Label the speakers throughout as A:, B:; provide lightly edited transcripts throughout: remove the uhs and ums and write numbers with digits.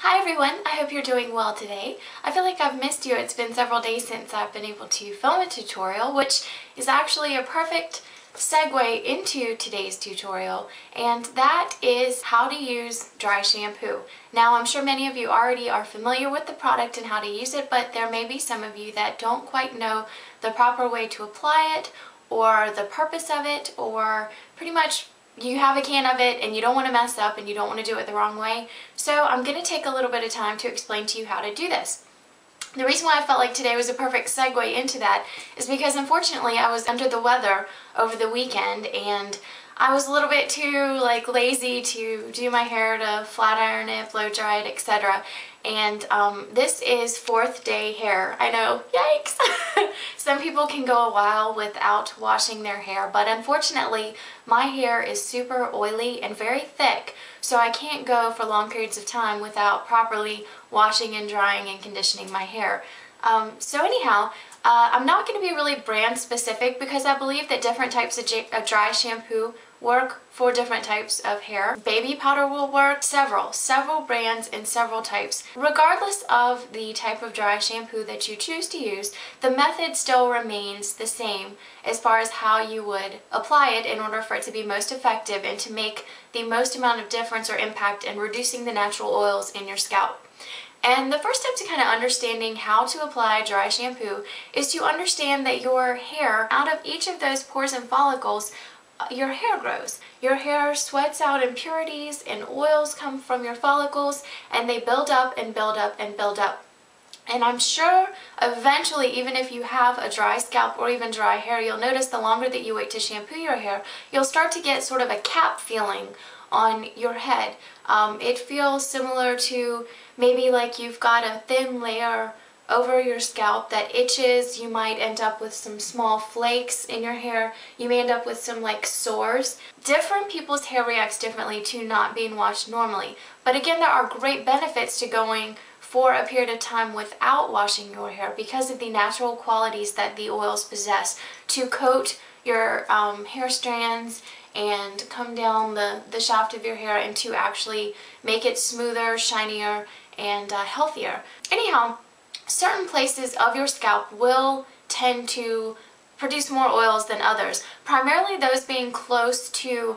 A: Hi everyone, I hope you're doing well today. I feel like I've missed you. It's been several days since I've been able to film a tutorial, which is actually a perfect segue into today's tutorial, and that is how to use dry shampoo. Now, I'm sure many of you already are familiar with the product and how to use it, but there may be some of you that don't quite know the proper way to apply it or the purpose of it, or pretty much you have a can of it and you don't want to mess up and you don't want to do it the wrong way. So I'm going to take a little bit of time to explain to you how to do this. The reason why I felt like today was a perfect segue into that is because unfortunately I was under the weather over the weekend and I was a little bit too lazy to do my hair, to flat iron it, blow dry it, etc. And this is 4th day hair. I know, yikes! Some people can go a while without washing their hair, but unfortunately my hair is super oily and very thick, so I can't go for long periods of time without properly washing and drying and conditioning my hair. So anyhow, I'm not going to be really brand specific because I believe that different types of dry shampoo work for different types of hair. Baby powder will work, several brands and several types. Regardless of the type of dry shampoo that you choose to use, the method still remains the same as far as how you would apply it in order for it to be most effective and to make the most amount of difference or impact in reducing the natural oils in your scalp. And the first step to kind of understanding how to apply dry shampoo is to understand that your hair, out of each of those pores and follicles, your hair grows. Your hair sweats out impurities and oils come from your follicles and they build up and build up and build up. And I'm sure eventually, even if you have a dry scalp or even dry hair, you'll notice the longer that you wait to shampoo your hair, you'll start to get sort of a cap feeling on your head. It feels similar to maybe like you've got a thin layer over your scalp that itches. You might end up with some small flakes in your hair. You may end up with some sores. Different people's hair reacts differently to not being washed normally. But again, there are great benefits to going for a period of time without washing your hair because of the natural qualities that the oils possess to coat your hair strands and come down the shaft of your hair and to actually make it smoother, shinier, and healthier. Anyhow, certain places of your scalp will tend to produce more oils than others, primarily those being close to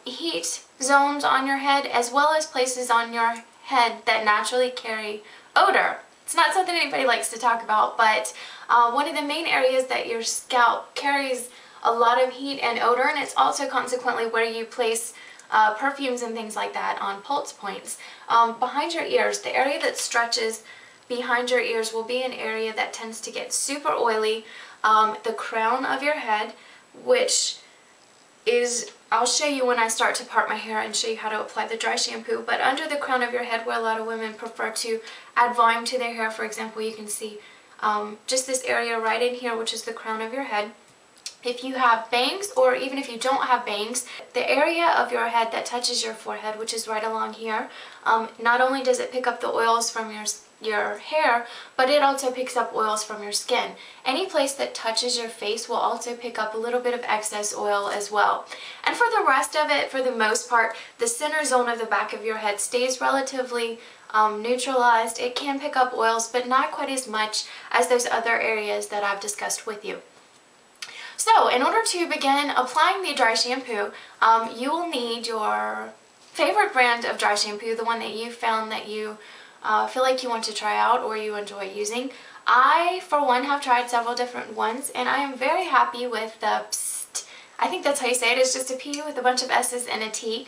A: heat zones on your head, as well as places on your head that naturally carry odor. It's not something anybody likes to talk about, but one of the main areas that your scalp carries a lot of heat and odor, and it's also consequently where you place perfumes and things like that on pulse points. Behind your ears, the area that stretches behind your ears will be an area that tends to get super oily. The crown of your head, which is, I'll show you when I start to part my hair and show you how to apply the dry shampoo, but under the crown of your head where a lot of women prefer to add volume to their hair, for example, you can see just this area right in here, which is the crown of your head. If you have bangs, or even if you don't have bangs, the area of your head that touches your forehead, which is right along here, not only does it pick up the oils from your hair, but it also picks up oils from your skin. Any place that touches your face will also pick up a little bit of excess oil as well. And for the rest of it, for the most part, the center zone of the back of your head stays relatively neutralized. It can pick up oils, but not quite as much as those other areas that I've discussed with you. So, in order to begin applying the dry shampoo, you will need your favorite brand of dry shampoo, the one that you found that you feel like you want to try out or you enjoy using. I, for one, have tried several different ones, and I am very happy with the Psst. I think that's how you say it. It's just a P with a bunch of S's and a T.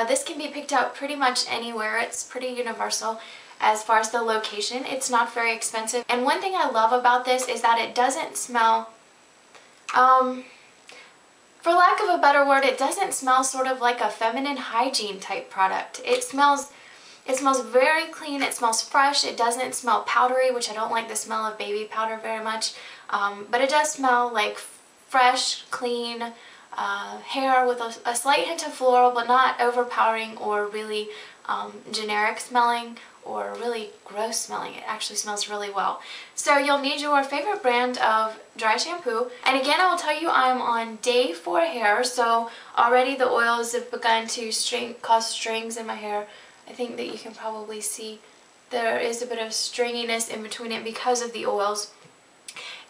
A: This can be picked up pretty much anywhere. It's pretty universal as far as the location. It's not very expensive. And one thing I love about this is that it doesn't smell, for lack of a better word, it doesn't smell sort of like a feminine hygiene type product. It smells very clean, it smells fresh, it doesn't smell powdery, which I don't like the smell of baby powder very much, but it does smell like fresh, clean hair with a slight hint of floral, but not overpowering or really generic smelling or really gross smelling. It actually smells really well. So you'll need your favorite brand of dry shampoo. And again, I will tell you I'm on day 4 hair, so already the oils have begun to cause strings in my hair I think that you can probably see there is a bit of stringiness in between it because of the oils.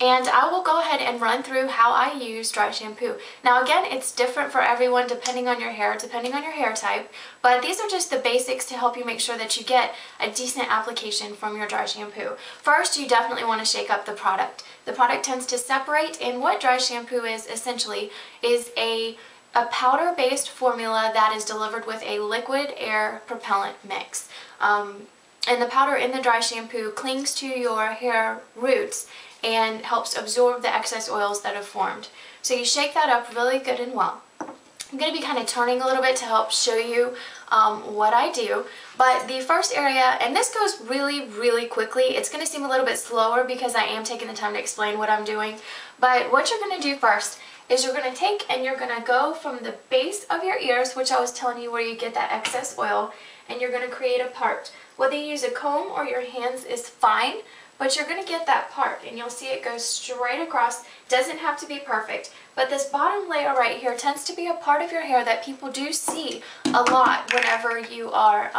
A: And I will go ahead and run through how I use dry shampoo. Now again, it's different for everyone depending on your hair, depending on your hair type, but these are just the basics to help you make sure that you get a decent application from your dry shampoo. First, you definitely want to shake up the product. The product tends to separate, and what dry shampoo is essentially is a powder-based formula that is delivered with a liquid air propellant mix. And the powder in the dry shampoo clings to your hair roots and helps absorb the excess oils that have formed. So you shake that up really good and well. I'm going to be kind of turning a little bit to help show you what I do. But the first area, and this goes really, really quickly. It's going to seem a little bit slower because I am taking the time to explain what I'm doing. But what you're going to do first is you're going to take and you're going to go from the base of your ears, which I was telling you where you get that excess oil, and you're going to create a part. Whether you use a comb or your hands is fine, but you're going to get that part, and you'll see it goes straight across. Doesn't have to be perfect, but this bottom layer right here tends to be a part of your hair that people do see a lot whenever you are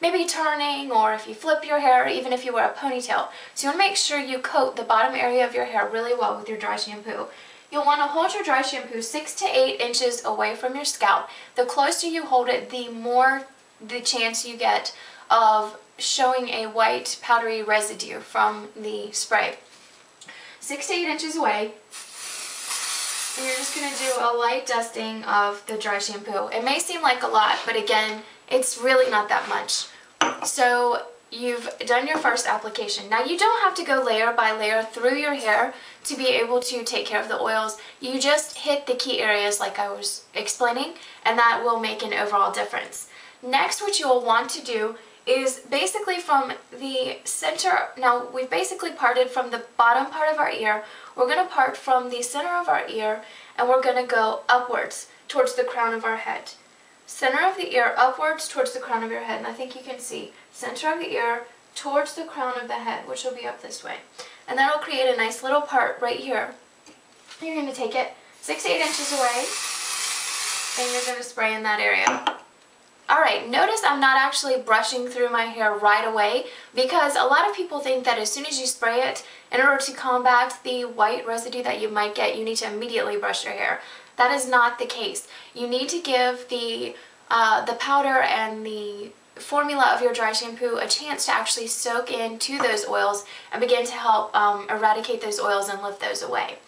A: maybe turning, or if you flip your hair, or even if you wear a ponytail. So you want to make sure you coat the bottom area of your hair really well with your dry shampoo. You'll want to hold your dry shampoo 6 to 8 inches away from your scalp. The closer you hold it, the more the chance you get of showing a white powdery residue from the spray. 6 to 8 inches away, and you're just going to do a light dusting of the dry shampoo. It may seem like a lot, but again, it's really not that much. So you've done your first application. Now you don't have to go layer by layer through your hair to be able to take care of the oils. You just hit the key areas like I was explaining, and that will make an overall difference. Next, what you'll want to do is basically from the center. Now we've basically parted from the bottom part of our ear. We're going to part from the center of our ear, and we're going to go upwards towards the crown of our head. Center of the ear upwards towards the crown of your head, and I think you can see center of the ear towards the crown of the head, which will be up this way, and that'll create a nice little part right here. You're going to take it 6 to 8 inches away, and you're going to spray in that area. Alright, notice I'm not actually brushing through my hair right away, because a lot of people think that as soon as you spray it, in order to combat the white residue that you might get, you need to immediately brush your hair. That is not the case. You need to give the powder and the formula of your dry shampoo a chance to actually soak into those oils and begin to help eradicate those oils and lift those away.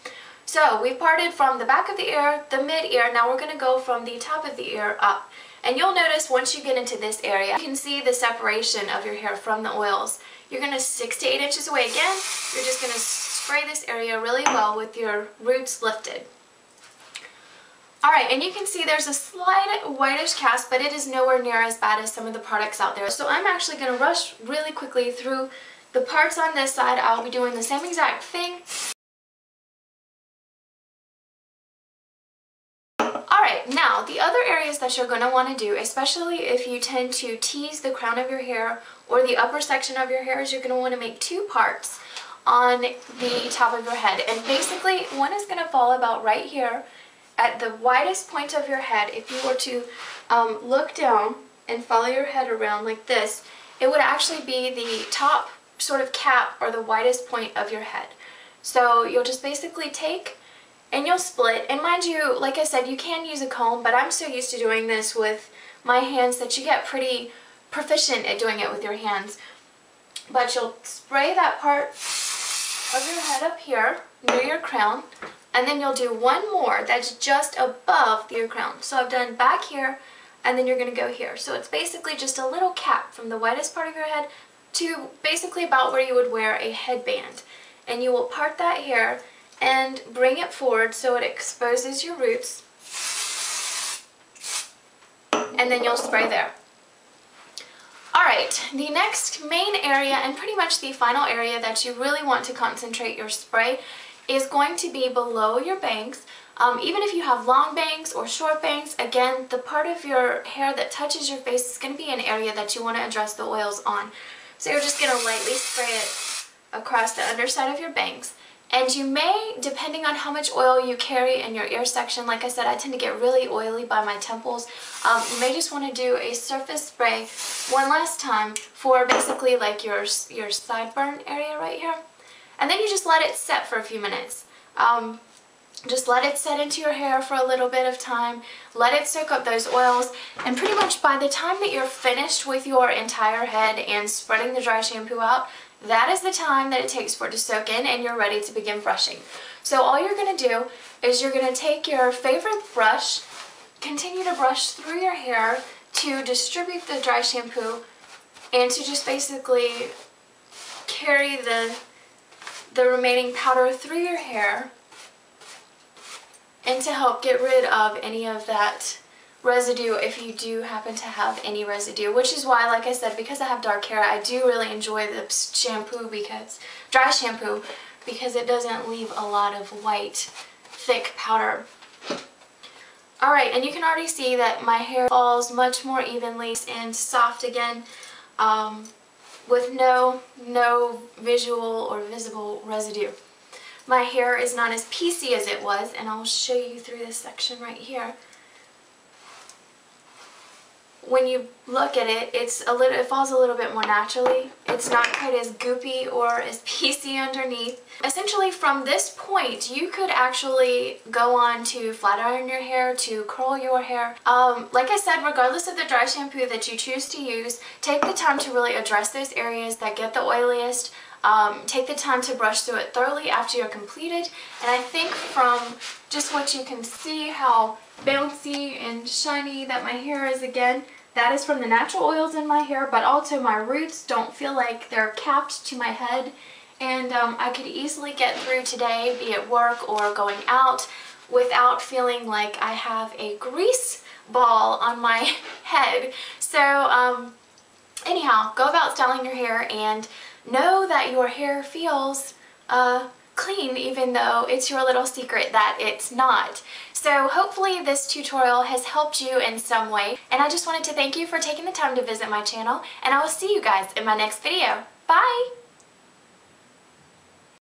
A: So we've parted from the back of the ear, the mid-ear. Now we're going to go from the top of the ear up. And you'll notice once you get into this area, you can see the separation of your hair from the oils. You're going to 6 to 8 inches away again. You're just going to spray this area really well with your roots lifted. Alright, and you can see there's a slight whitish cast, but it is nowhere near as bad as some of the products out there. So I'm actually going to rush really quickly through the parts on this side. I'll be doing the same exact thing. Alright, now the other areas that you're going to want to do, especially if you tend to tease the crown of your hair or the upper section of your hair, is you're going to want to make 2 parts on the top of your head. And basically, one is going to fall about right here at the widest point of your head. If you were to look down and follow your head around like this, it would actually be the top sort of cap or the widest point of your head. So you'll just basically take and you'll split. And mind you, like I said, you can use a comb, but I'm so used to doing this with my hands that you get pretty proficient at doing it with your hands. But you'll spray that part of your head up here near your crown, and then you'll do one more that's just above your crown. So I've done back here, and then you're going to go here. So it's basically just a little cap from the widest part of your head to basically about where you would wear a headband. And you will part that hair and bring it forward so it exposes your roots, and then you'll spray there. Alright, the next main area, and pretty much the final area that you really want to concentrate your spray, is going to be below your bangs. Even if you have long bangs or short bangs, again, the part of your hair that touches your face is going to be an area that you want to address the oils on. So you're just going to lightly spray it across the underside of your bangs. And you may, depending on how much oil you carry in your ear section, like I said, I tend to get really oily by my temples. You may just want to do a surface spray one last time for basically like your sideburn area right here. And then you just let it set for a few minutes. Just let it set into your hair for a little bit of time. Let it soak up those oils. And pretty much by the time that you're finished with your entire head and spreading the dry shampoo out, that is the time that it takes for it to soak in and you're ready to begin brushing. So all you're going to do is you're going to take your favorite brush, continue to brush through your hair to distribute the dry shampoo and to just basically carry the remaining powder through your hair and to help get rid of any of that residue if you do happen to have any residue, which is why, like I said, because I have dark hair, I do really enjoy the shampoo, dry shampoo, because it doesn't leave a lot of white, thick powder. Alright, and you can already see that my hair falls much more evenly and soft again, with no visual or visible residue. My hair is not as piecey as it was, and I'll show you through this section right here. When you look at it, it falls a little bit more naturally. It's not quite as goopy or as piecey underneath. Essentially, from this point, you could actually go on to flat iron your hair, to curl your hair. Like I said, regardless of the dry shampoo that you choose to use, take the time to really address those areas that get the oiliest. Take the time to brush through it thoroughly after you're completed, and I think from just what you can see how bouncy and shiny that my hair is again, that is from the natural oils in my hair, but also my roots don't feel like they're capped to my head, and I could easily get through today, be it work or going out, without feeling like I have a grease ball on my head. So anyhow, go about styling your hair and know that your hair feels clean, even though it's your little secret that it's not. So hopefully this tutorial has helped you in some way, and I just wanted to thank you for taking the time to visit my channel, and I will see you guys in my next video. Bye!